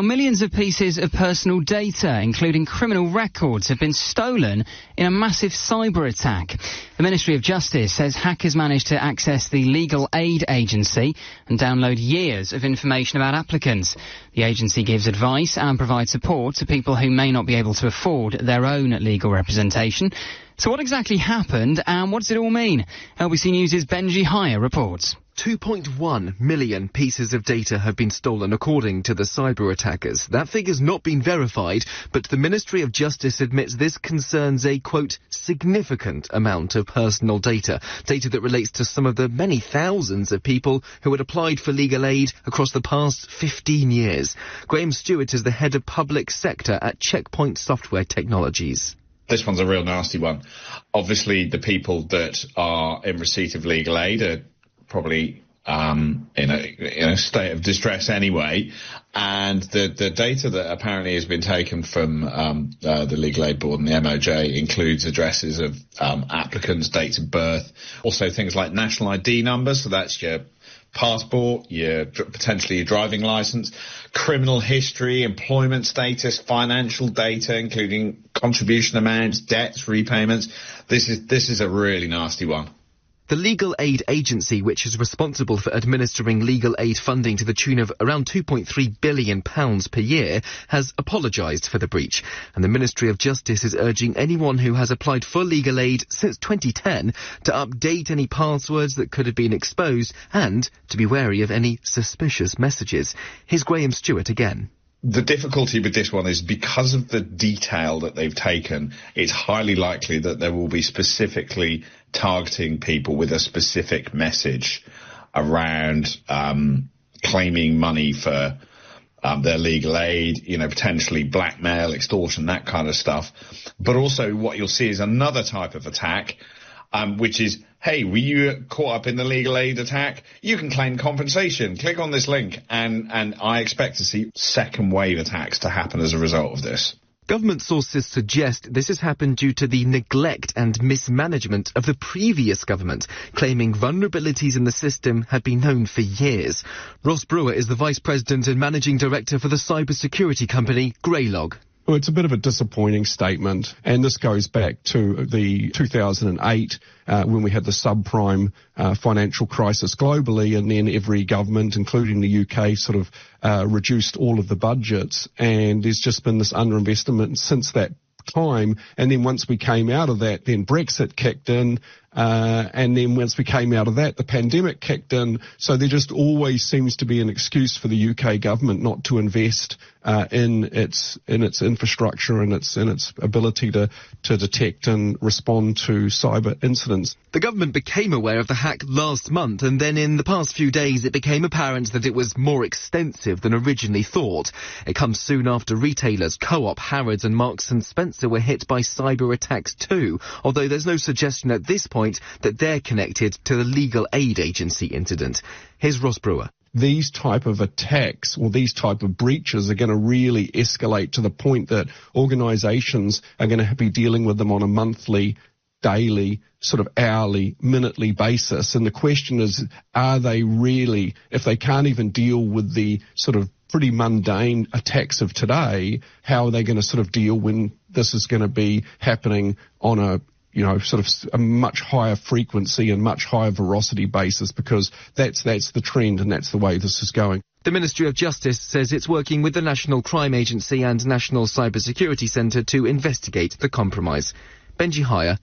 Now, millions of pieces of personal data, including criminal records, have been stolen in a massive cyber attack. The Ministry of Justice says hackers managed to access the legal aid agency and download years of information about applicants. The agency gives advice and provides support to people who may not be able to afford their own legal representation. So what exactly happened and what does it all mean? LBC News' Benji Hire reports. 2.1 million pieces of data have been stolen, according to the cyber attackers. That figure's not been verified, but the Ministry of Justice admits this concerns a, quote, significant amount of personal data that relates to some of the many thousands of people who had applied for legal aid across the past 15 years. Graham Stewart is the head of public sector at Checkpoint Software Technologies. This one's a real nasty one. Obviously, the people that are in receipt of legal aid are probably in a state of distress anyway, and the data that apparently has been taken from the Legal Aid Board and the MOJ includes addresses of applicants, dates of birth, also things like national ID numbers, so that's your passport, potentially your driving license, criminal history, employment status, financial data, including contribution amounts, debts, repayments. This is a really nasty one. The Legal Aid Agency, which is responsible for administering legal aid funding to the tune of around £2.3 billion per year, has apologised for the breach. And the Ministry of Justice is urging anyone who has applied for legal aid since 2010 to update any passwords that could have been exposed and to be wary of any suspicious messages. Here's Graham Stewart again. The difficulty with this one is because of the detail that they've taken, it's highly likely that they will be specifically targeting people with a specific message around claiming money for their legal aid, potentially blackmail, extortion, that kind of stuff. But also what you'll see is another type of attack, which is, hey, were you caught up in the legal aid attack? You can claim compensation. Click on this link. And I expect to see second wave attacks to happen as a result of this. Government sources suggest this has happened due to the neglect and mismanagement of the previous government, claiming vulnerabilities in the system had been known for years. Ross Brewer is the Vice President and Managing Director for the cybersecurity company Greylog. Well, it's a bit of a disappointing statement, and this goes back to the 2008 when we had the subprime financial crisis globally, and then every government, including the UK, sort of reduced all of the budgets, and there's just been this underinvestment since that time. And then once we came out of that, then Brexit kicked in, and then once we came out of that, the pandemic kicked in. So there just always seems to be an excuse for the UK government not to invest in its infrastructure and its ability to detect and respond to cyber incidents. The government became aware of the hack last month, and then in the past few days it became apparent that it was more extensive than originally thought. It comes soon after retailers Co-op, Harrods and Marks and Spencer were hit by cyber attacks too, although there's no suggestion at this point that they're connected to the Legal Aid Agency incident. Here's Ross Brewer. These type of attacks or these type of breaches are going to really escalate to the point that organisations are going to be dealing with them on a monthly, daily, sort of hourly, minutely basis. And the question is, are they really, if they can't even deal with the sort of pretty mundane attacks of today, how are they going to sort of deal when this is going to be happening on a sort of a much higher frequency and much higher veracity basis, because that's the trend and that's the way this is going. The Ministry of Justice says it's working with the National Crime Agency and National Cybersecurity Centre to investigate the compromise. Benji Hire,